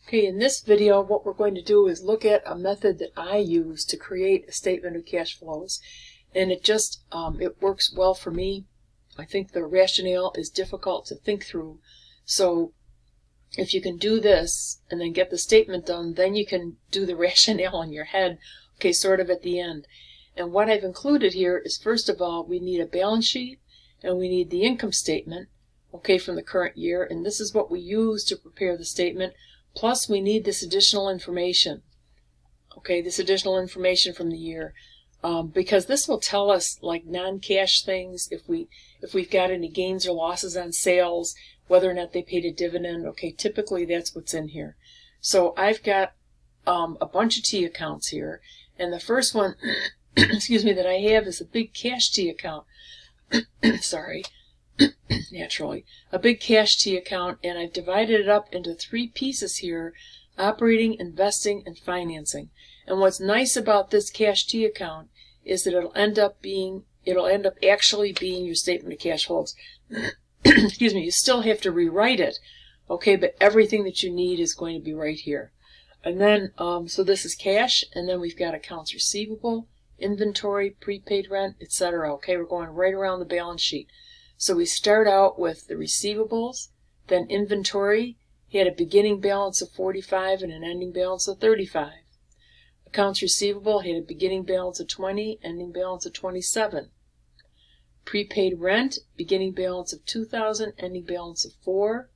Okay, in this video what we're going to do is look at a method that I use to create a statement of cash flows, and it just it works well for me. I think the rationale is difficult to think through, so if you can do this and then get the statement done, then you can do the rationale in your head, okay, sort of at the end. And what I've included here is, first of all, we need a balance sheet and we need the income statement, okay, from the current year, and this is what we use to prepare the statement. Plus, we need this additional information, okay, this additional information from the year, because this will tell us like non-cash things, if we've got any gains or losses on sales, whether or not they paid a dividend. Okay, typically that's what's in here. So I've got a bunch of T accounts here, and the first one, excuse me, that I have is a big cash T account. Sorry. Naturally, a big cash T account, and I've divided it up into three pieces here: operating, investing, and financing. And what's nice about this cash T account is that it'll end up actually being your statement of cash flows. Excuse me, you still have to rewrite it, okay, but everything that you need is going to be right here. And then so this is cash, and then we've got accounts receivable, inventory, prepaid rent, etc. Okay, we're going right around the balance sheet. So we start out with the receivables, then inventory. He had a beginning balance of 45 and an ending balance of 35. Accounts receivable had a beginning balance of 20, ending balance of 27. Prepaid rent, beginning balance of 2,000, ending balance of 4.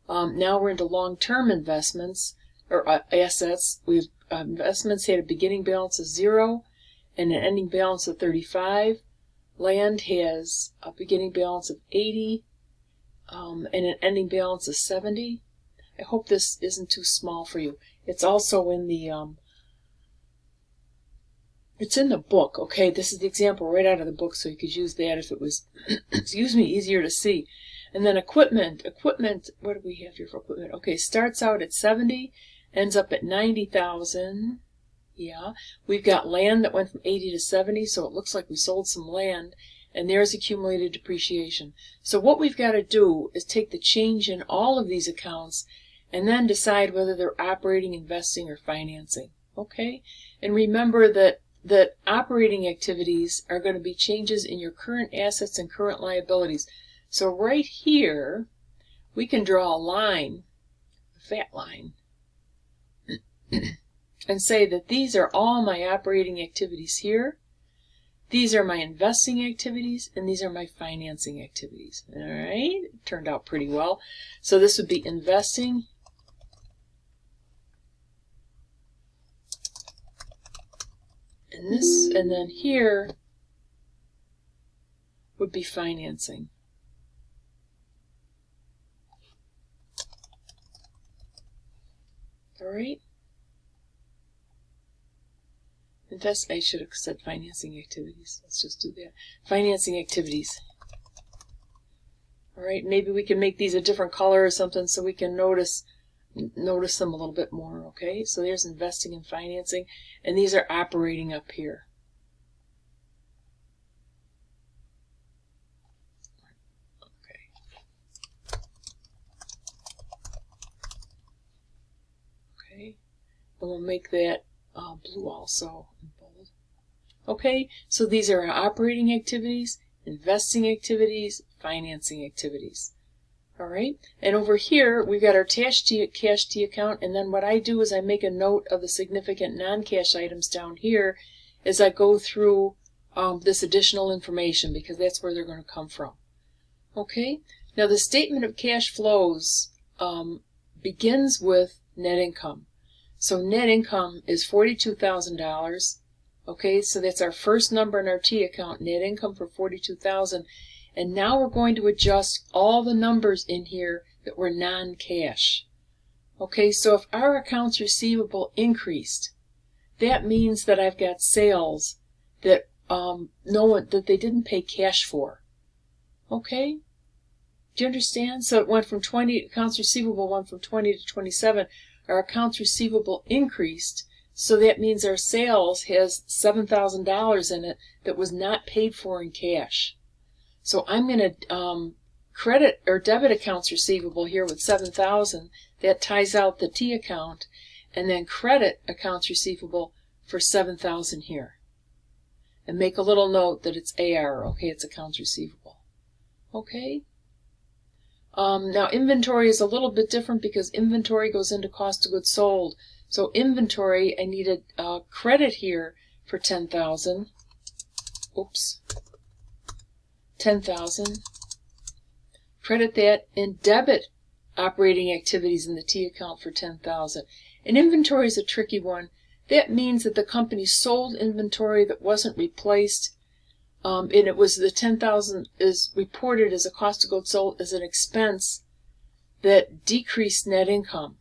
Now we're into long-term investments, or assets. We've investments had a beginning balance of 0 and an ending balance of 35. Land has a beginning balance of 80 and an ending balance of 70. I hope this isn't too small for you. It's also in the it's in the book. Okay, this is the example right out of the book, so you could use that if it was excuse me, easier to see. And then equipment, what do we have here for equipment? Okay, starts out at 70, ends up at 90,000. Yeah, we've got land that went from 80 to 70, so it looks like we sold some land, and there's accumulated depreciation. So what we've got to do is take the change in all of these accounts and then decide whether they're operating, investing, or financing. Okay, and remember that operating activities are going to be changes in your current assets and current liabilities. So right here, we can draw a line, a fat line, and say that these are all my operating activities here, these are my investing activities, and these are my financing activities. All right, it turned out pretty well. So this would be investing, and this, and then here would be financing. All right. I should have said financing activities. Let's just do that. Financing activities. All right, maybe we can make these a different color or something so we can notice them a little bit more. Okay, so there's investing and financing, and these are operating up here. Okay, and we'll make that blue also in bold. Okay, so these are our operating activities, investing activities, financing activities. All right, and over here we've got our cash T account, and then what I do is I make a note of the significant non-cash items down here as I go through this additional information, because that's where they're going to come from. Okay, now the statement of cash flows begins with net income. So net income is $42,000. Okay, so that's our first number in our T account, net income for $42,000. And now we're going to adjust all the numbers in here that were non-cash. Okay, so if our accounts receivable increased, that means that I've got sales that that they didn't pay cash for. Okay? Do you understand? So it went from 20, accounts receivable went from 20 to 27. Our accounts receivable increased, so that means our sales has $7,000 in it that was not paid for in cash. So I'm going to credit or debit accounts receivable here with 7,000. That ties out the T account, and then credit accounts receivable for 7,000 here. And make a little note that it's AR, okay, it's accounts receivable. Okay. Now inventory is a little bit different because inventory goes into cost of goods sold. So inventory, I needed credit here for 10,000. Oops. 10,000. Credit that and debit operating activities in the T account for 10,000. And inventory is a tricky one. That means that the company sold inventory that wasn't replaced, and it was the 10,000 is reported as a cost of goods sold as an expense that decreased net income.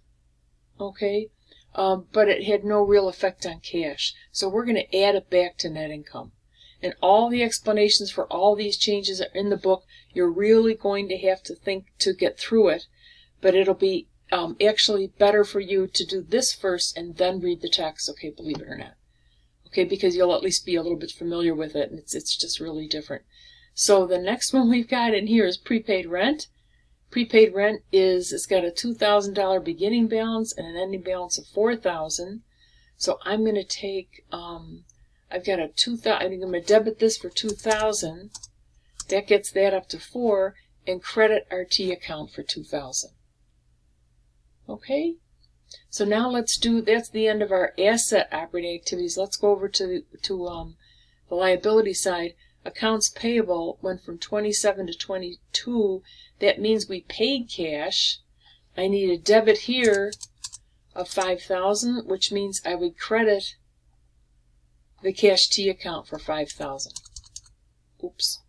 Okay, but it had no real effect on cash. So we're going to add it back to net income. And all the explanations for all these changes are in the book. You're really going to have to think to get through it, but it'll be actually better for you to do this first and then read the text, okay, believe it or not. Okay, because you'll at least be a little bit familiar with it, and it's just really different. So the next one we've got in here is prepaid rent. Prepaid rent it's got a $2,000 beginning balance and an ending balance of $4,000. So I'm going to take, I've got a I'm going to debit this for $2,000. That gets that up to 4, and credit our T account for $2,000. Okay, so now let's that's the end of our asset operating activities. Let's go over to the liability side. Accounts payable went from 27 to 22. That means we paid cash. I need a debit here of 5,000, which means I would credit the cash T account for 5,000. Oops.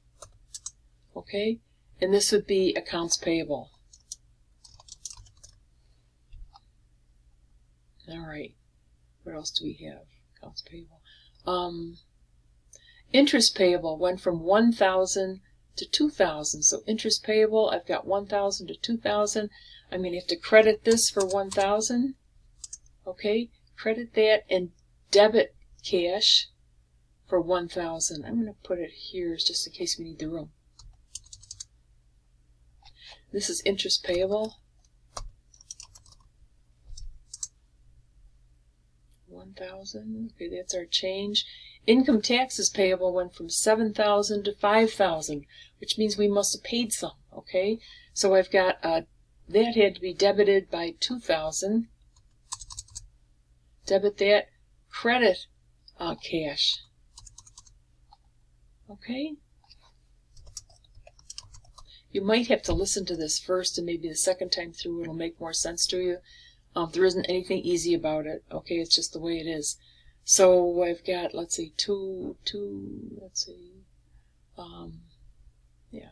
Okay, and this would be accounts payable. All right, what else do we have? Accounts payable. Interest payable went from 1,000 to 2,000. So interest payable, I've got 1,000 to 2,000. I'm going to have to credit this for 1,000. Okay, credit that and debit cash for 1,000. I'm going to put it here just in case we need the room. This is interest payable. 1,000. Okay, that's our change. Income taxes payable went from 7,000 to 5,000, which means we must have paid some. Okay, so I've got that had to be debited by 2,000. Debit that, credit cash. Okay. You might have to listen to this first, and maybe the second time through it'll make more sense to you. There isn't anything easy about it. Okay, it's just the way it is. So I've got, let's see, let's see, yeah.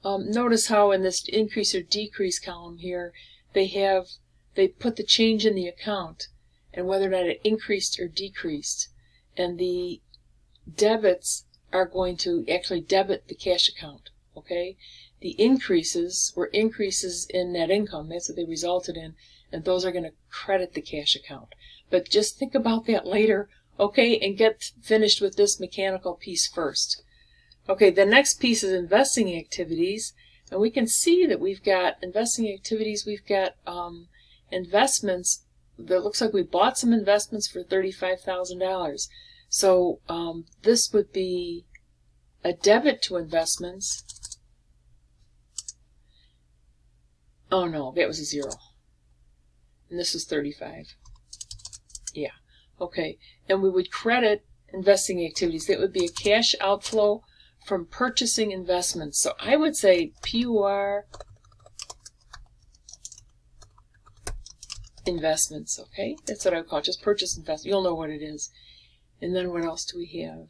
Notice how in this increase or decrease column here, they put the change in the account and whether or not it increased or decreased. And the debits are going to actually debit the cash account, okay? The increases were increases in net income. That's what they resulted in. And those are going to credit the cash account. But just think about that later, okay? And get finished with this mechanical piece first. Okay, the next piece is investing activities. And we can see that we've got investing activities. We've got investments. That looks like we bought some investments for $35,000. So this would be a debit to investments. Oh no, that was a 0. And this is 35. Yeah, okay. And we would credit investing activities. That would be a cash outflow from purchasing investments. So I would say PUR investments, okay? That's what I would call it, just purchase investment. You'll know what it is. And then what else do we have?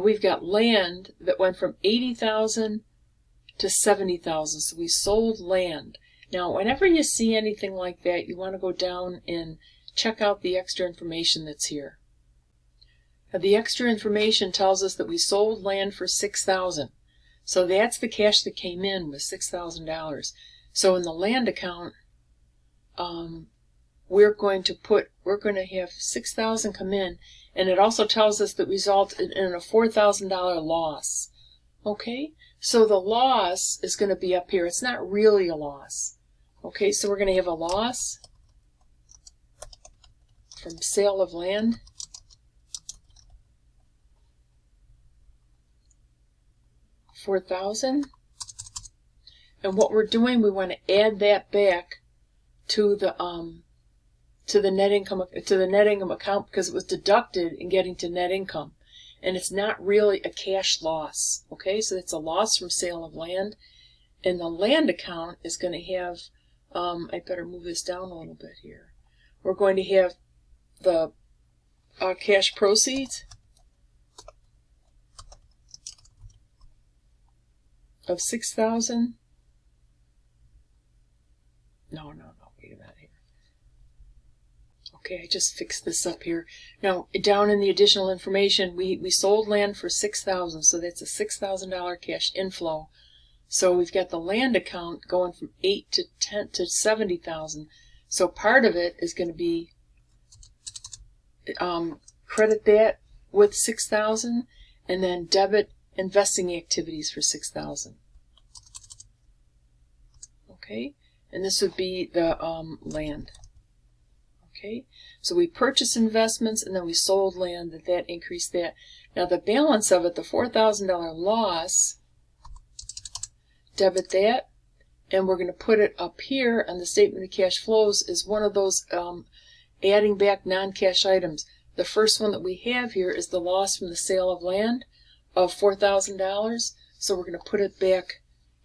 We've got land that went from 80,000 to 70,000. So we sold land. Now, whenever you see anything like that, you want to go down and check out the extra information that's here. Now, the extra information tells us that we sold land for $6,000. So that's the cash that came in was $6,000. So in the land account, we're going to have $6,000 come in, And it also tells us that result in a $4,000 loss. Okay, so the loss is going to be up here. It's not really a loss. Okay, so we're going to have a loss from sale of land. $4,000. And what we're doing, we want to add that back to the net income account because it was deducted in getting to net income, and it's not really a cash loss. Okay, so it's a loss from sale of land, and the land account is going to have. I better move this down a little bit here. We're going to have the cash proceeds of $6,000. No, wait a minute here. Okay, I just fixed this up here. Now, down in the additional information, we sold land for $6,000, so that's a $6,000 cash inflow. So we've got the land account going from $8,000 to $10,000 to $70,000. So part of it is going to be credit that with $6,000, and then debit investing activities for $6,000. Okay. And this would be the land. Okay, so we purchased investments and then we sold land, that increased that. Now the balance of it, the $4,000 loss, debit that, and we're going to put it up here on the statement of cash flows as one of those adding back non-cash items. The first one that we have here is the loss from the sale of land of $4,000, so we're going to put it back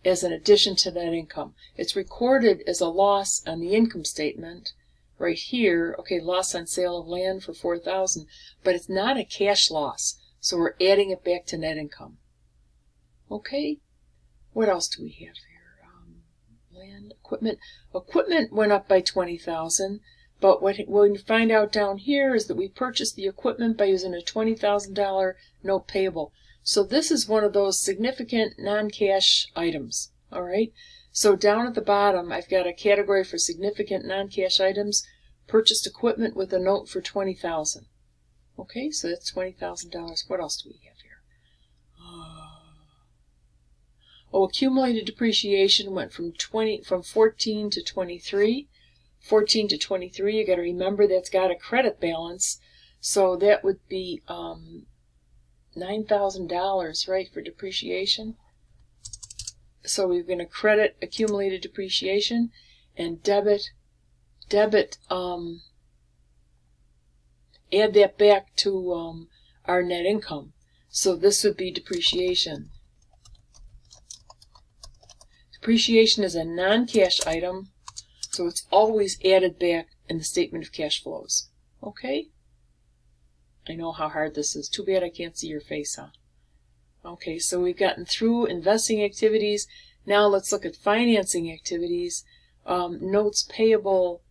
as an addition to net income. It's recorded as a loss on the income statement right here. Okay, loss on sale of land for $4,000, but it's not a cash loss, so we're adding it back to net income. Okay, what else do we have here? Land, equipment. Equipment went up by $20,000, but what you find out down here is that we purchased the equipment by using a $20,000 note payable. So this is one of those significant non-cash items. All right. So down at the bottom, I've got a category for significant non-cash items. Purchased equipment with a note for $20,000. Okay, so that's $20,000. What else do we have here? Accumulated depreciation went from 14 to 23. 14 to 23. You got to remember that's got a credit balance, so that would be $9,000, right, for depreciation. So we're going to credit accumulated depreciation and debit, add that back to our net income. So this would be depreciation. Depreciation is a non-cash item, so it's always added back in the statement of cash flows. Okay? I know how hard this is. Too bad I can't see your face, huh? Okay, so we've gotten through investing activities. Now let's look at financing activities. Notes payable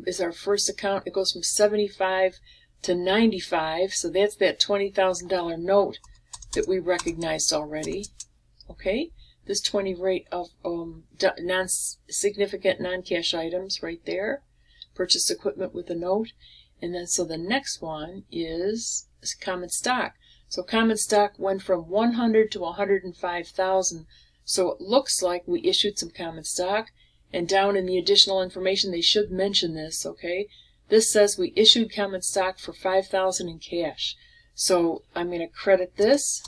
is our first account. It goes from 75 to 95, so that's that $20,000 note that we recognized already. Okay, this 20 rate of non-significant non-cash items right there. Purchased equipment with a note. And then so the next one is common stock. So common stock went from 100 to 105,000. So it looks like we issued some common stock. And down in the additional information, they should mention this, okay? This says we issued common stock for $5,000 in cash. So I'm going to credit this.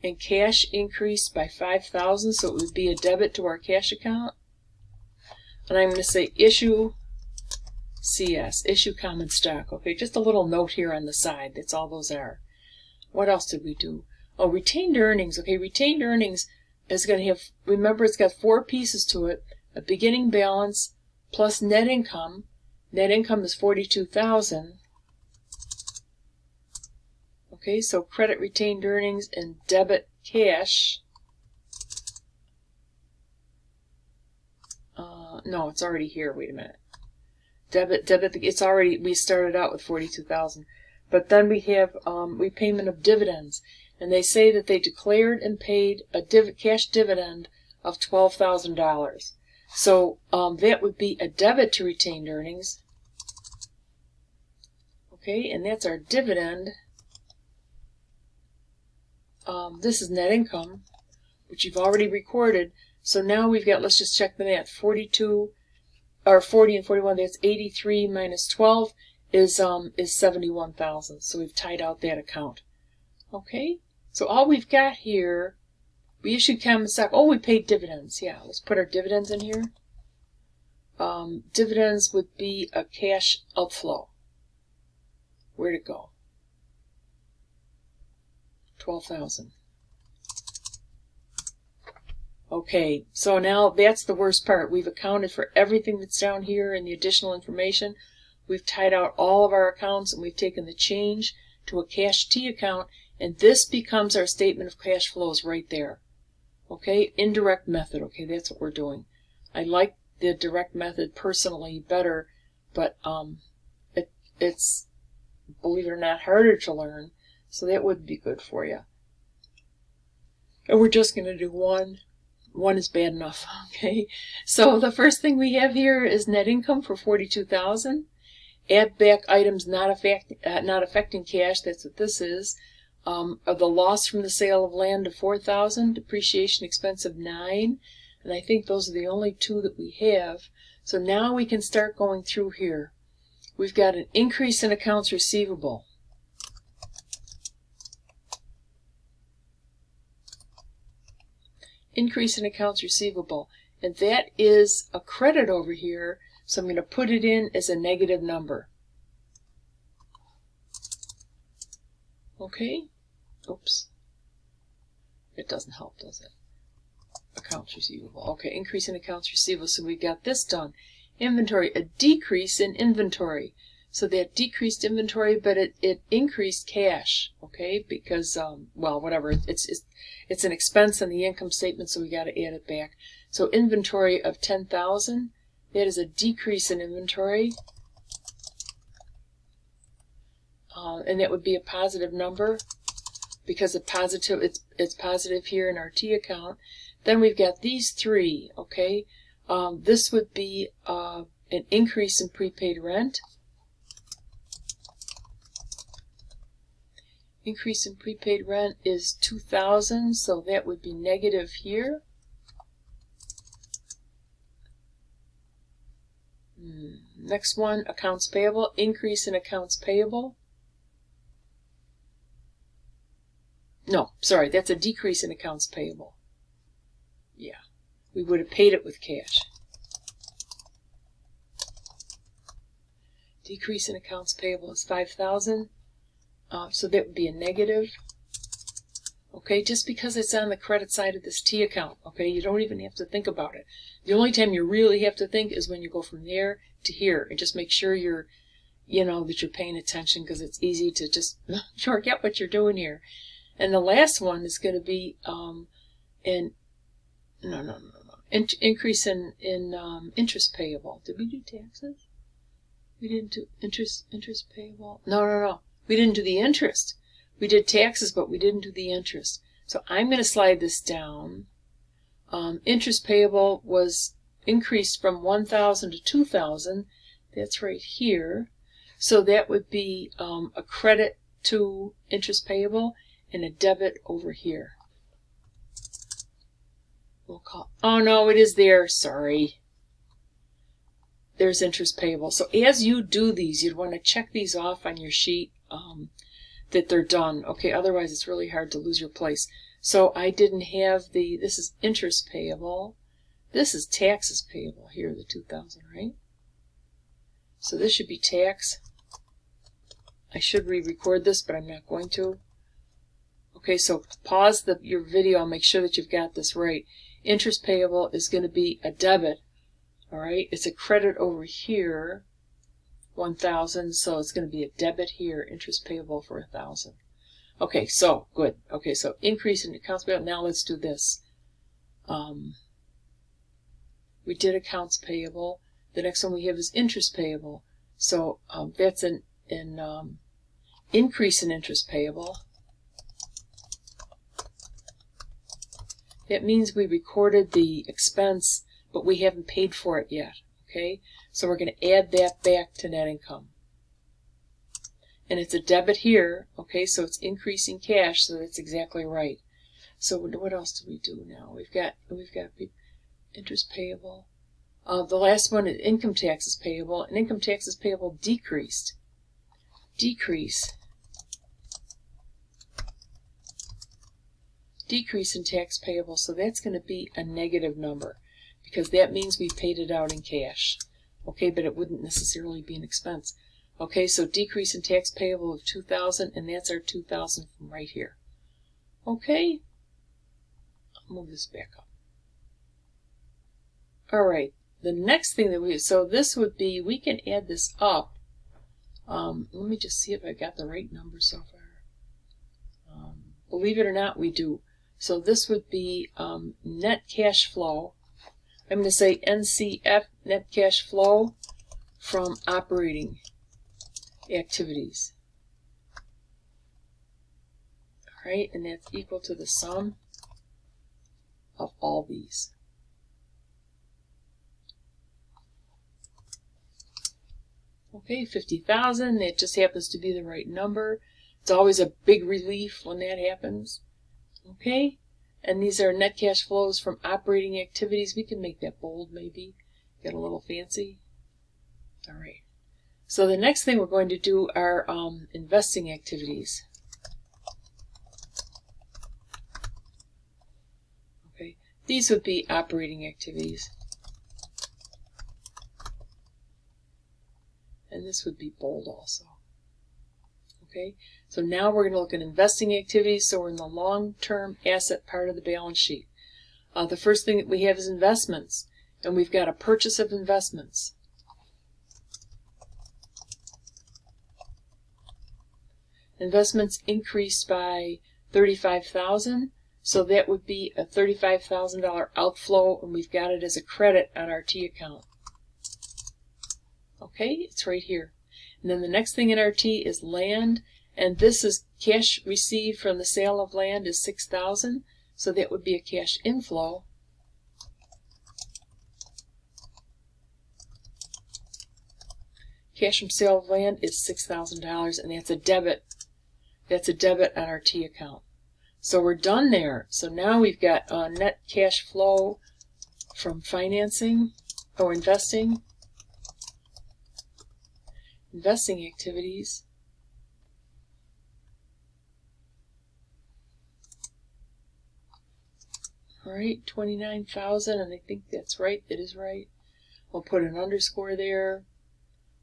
And cash increased by $5,000, so it would be a debit to our cash account. And I'm going to say issue CS, issue common stock. Okay, just a little note here on the side. That's all those are. What else did we do? Oh, retained earnings. Okay, retained earnings is going to have, remember, it's got 4 pieces to it. A beginning balance plus net income. Net income is $42,000. Okay, so credit retained earnings and debit cash. No, it's already here. Wait a minute. Debit, it's already, we started out with $42,000. But then we have repayment of dividends. And they say that they declared and paid a cash dividend of $12,000. So that would be a debit to retained earnings. Okay, and that's our dividend. This is net income, which you've already recorded. So now we've got, let's just check the math, 42, or 40 and 41, that's 83 minus 12 is 71,000. So we've tied out that account. Okay, so all we've got here, we issued common stock. Oh, we paid dividends. Yeah, let's put our dividends in here. Dividends would be a cash outflow. Where'd it go? 12,000. Okay, so now that's the worst part. We've accounted for everything that's down here and the additional information. We've tied out all of our accounts and we've taken the change to a cash T account, and this becomes our statement of cash flows right there. Okay, indirect method. Okay, that's what we're doing. I like the direct method personally better, but it's, believe it or not, harder to learn, so that would be good for you. And we're just going to do one. One is bad enough. Okay, so the first thing we have here is net income for 42,000. Add back items not affecting cash. That's what this is. Of the loss from the sale of land of 4,000, depreciation expense of 9, and I think those are the only two that we have. So now we can start going through here. We've got an increase in accounts receivable. Increase in accounts receivable, and that is a credit over here, so I'm going to put it in as a negative number. Okay, oops, it doesn't help, does it? Accounts receivable. Okay, increase in accounts receivable, so we got this done. Inventory, a decrease in inventory. So that decreased inventory, but it increased cash, okay? Because, well, whatever, it's an expense on the income statement, so we got to add it back. So inventory of 10,000, that is a decrease in inventory. And that would be a positive number because it's positive here in our T account. Then we've got these three, okay? This would be an increase in prepaid rent. Increase in prepaid rent is 2,000, so that would be negative here. Next one, accounts payable. Increase in accounts payable. No, sorry, that's a decrease in accounts payable. Yeah, we would have paid it with cash. Decrease in accounts payable is 5,000. So that would be a negative. Okay, just because it's on the credit side of this T account. Okay, you don't even have to think about it. The only time you really have to think is when you go from there to here, and just make sure you're, that you're paying attention, because it's easy to just forget what you're doing here. And the last one is going to be increase in interest payable. Did we do taxes? We didn't do interest payable. No. We didn't do the interest. We did taxes, but we didn't do the interest. So I'm going to slide this down. Interest payable was increased from 1,000 to 2,000. That's right here. So that would be a credit to interest payable and a debit over here. We'll call. Oh no, it is there. Sorry. There's interest payable. So as you do these, you'd want to check these off on your sheet. That they're done. Okay, otherwise it's really hard to lose your place. So I didn't have this is interest payable. This is taxes payable here, the 2,000, right? So this should be tax. I should re-record this, but I'm not going to. Okay, so pause your video and make sure that you've got this right. Interest payable is going to be a debit. All right, it's a credit over here. 1,000, so it's going to be a debit here, interest payable for 1,000. Okay, so good. Okay, so increase in accounts payable. Now let's do this. We did accounts payable. The next one we have is interest payable. So that's an increase in interest payable. That means we recorded the expense, but we haven't paid for it yet. Okay, so we're going to add that back to net income. and it's a debit here, okay, so it's increasing cash, so that's exactly right. So what else do we do now? We've got interest payable. The last one is income taxes payable, and income taxes payable decreased. Decrease in tax payable, so that's going to be a negative number because that means we paid it out in cash. Okay, but it wouldn't necessarily be an expense. Okay, so decrease in tax payable of $2,000, and that's our $2,000 from right here. Okay, I'll move this back up. All right, the next thing that so this would be, we can add this up. Let me just see if I got the right number so far. Believe it or not, we do. So this would be net cash flow. I'm going to say NCF, net cash flow from operating activities. All right, and that's equal to the sum of all these. Okay, 50,000, that just happens to be the right number. It's always a big relief when that happens. Okay, and these are net cash flows from operating activities. We can make that bold maybe, get a little fancy. All right, so the next thing we're going to do are investing activities. Okay, these would be operating activities. And this would be bold also. Okay, so now we're going to look at investing activities. So we're in the long-term asset part of the balance sheet. The first thing that we have is investments, and we've got a purchase of investments. Investments increased by $35,000, so that would be a $35,000 outflow, and we've got it as a credit on our T account. Okay, it's right here. And then the next thing in our T is land, and this is cash received from the sale of land is $6,000, so that would be a cash inflow. Cash from sale of land is $6,000, and that's a debit. That's a debit on our T account. So we're done there. So now we've got net cash flow from financing or investing activities. All right, 29,000, and I think that's right. It is right. We'll put an underscore there.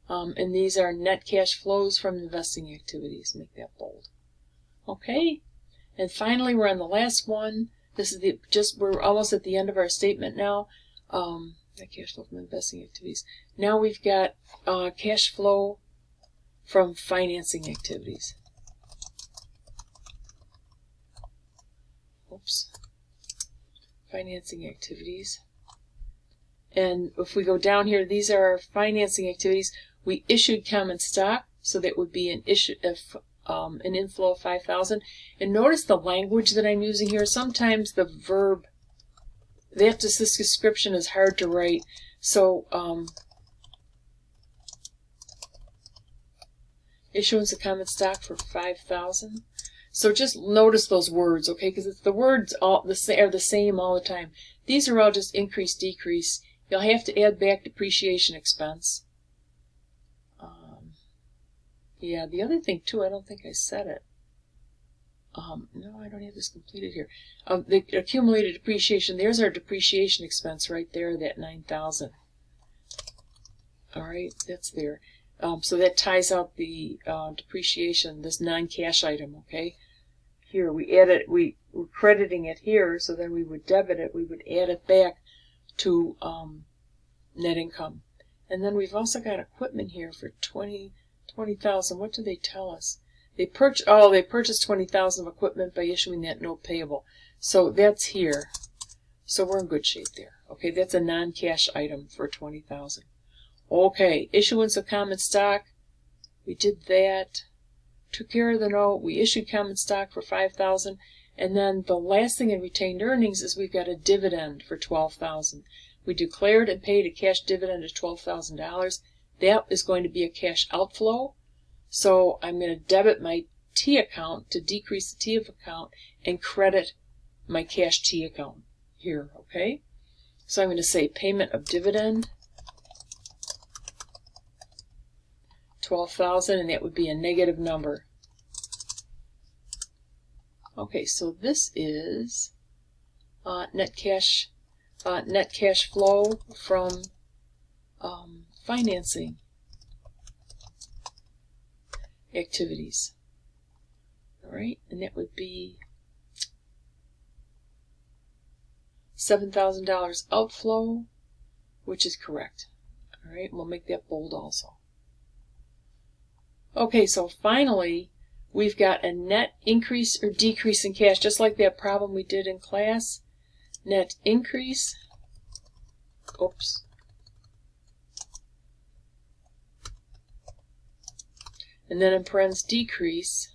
And these are net cash flows from investing activities. Make that bold. Okay. And finally, we're on the last one. This is we're almost at the end of our statement now. Net cash flow from investing activities. Now we've got cash flow from financing activities. Oops. Financing activities. And if we go down here, these are our financing activities. We issued common stock, so that would be an inflow of 5,000. And notice the language that I'm using here. Sometimes the verb, this description is hard to write. So issuance of common stock for 5,000. So just notice those words, okay? Because the words are the same all the time. These are all just increase, decrease. You'll have to add back depreciation expense. Yeah, the other thing too, I don't think I said it. No, I don't have this completed here. The accumulated depreciation, there's our depreciation expense right there, that 9,000. All right, that's there. So that ties out the depreciation, this non-cash item, okay? Here, we add it, we're crediting it here, so then we would debit it, we would add it back to net income. And then we've also got equipment here for 20,000. What do they tell us? They purchased 20,000 of equipment by issuing that note payable. So that's here. So we're in good shape there. Okay, that's a non-cash item for 20,000. Okay, issuance of common stock. We did that. Took care of the note. We issued common stock for 5,000. And then the last thing in retained earnings is we've got a dividend for 12,000. We declared and paid a cash dividend of $12,000. That is going to be a cash outflow. So I'm going to debit my T account to decrease the T account and credit my cash T account here, okay? So I'm going to say payment of dividend, 12,000, and that would be a negative number. Okay, so this is net cash flow from financing activities. All right, and that would be $7,000 outflow, which is correct. All right, we'll make that bold also. Okay, so finally, we've got a net increase or decrease in cash, just like that problem we did in class. Net increase, oops, and then in parentheses decrease.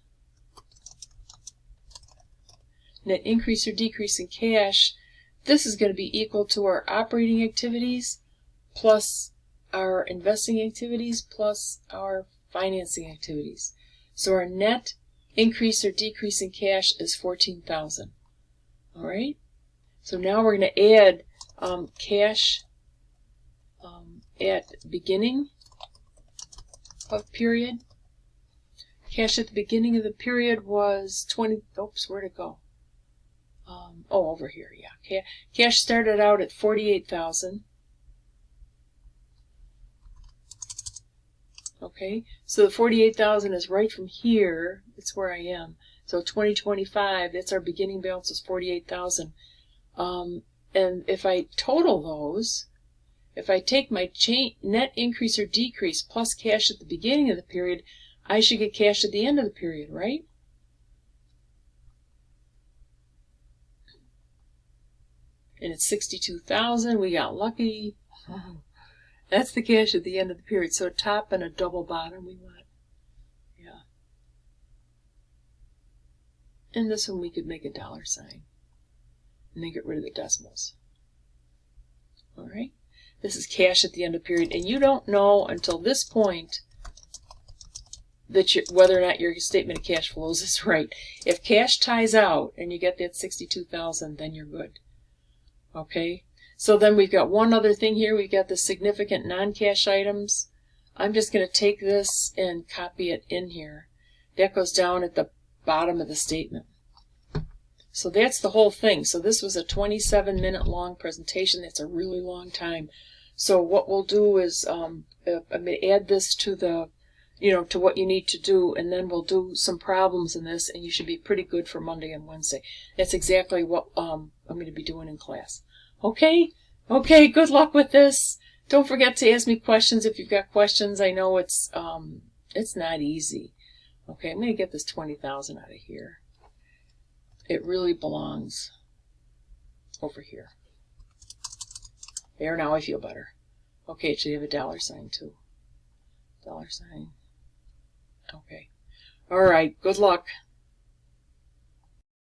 Net increase or decrease in cash, this is going to be equal to our operating activities plus our investing activities plus our financing activities. So our net increase or decrease in cash is 14,000. All right. So now we're going to add cash at beginning of period. Cash at the beginning of the period was 20. Oops, where'd it go? Oh, over here. Yeah. Cash started out at 48,000. Okay, so the 48,000 is right from here. It's where I am. So 2025, that's our beginning balance is 48,000. And if I total those, if I take my net increase or decrease plus cash at the beginning of the period, I should get cash at the end of the period, right? And it's 62,000. We got lucky. That's the cash at the end of the period. So a top and a double bottom we want. Yeah. And this one we could make a dollar sign. And then get rid of the decimals. All right. This is cash at the end of the period. And you don't know until this point that whether or not your statement of cash flows is right. If cash ties out and you get that 62,000, then you're good. Okay. So then we've got one other thing here. We've got the significant non-cash items. I'm just going to take this and copy it in here. That goes down at the bottom of the statement. So that's the whole thing. So this was a 27-minute long presentation. That's a really long time. So what we'll do is I'm going to add this to the, to what you need to do, and then we'll do some problems in this, and you should be pretty good for Monday and Wednesday. That's exactly what I'm going to be doing in class. Okay, good luck with this. Don't forget to ask me questions if you've got questions. I know it's not easy. Okay, I'm going to get this 20,000 out of here. It really belongs over here. There, now I feel better. Okay, it should have a dollar sign too. Dollar sign. Okay. All right, good luck.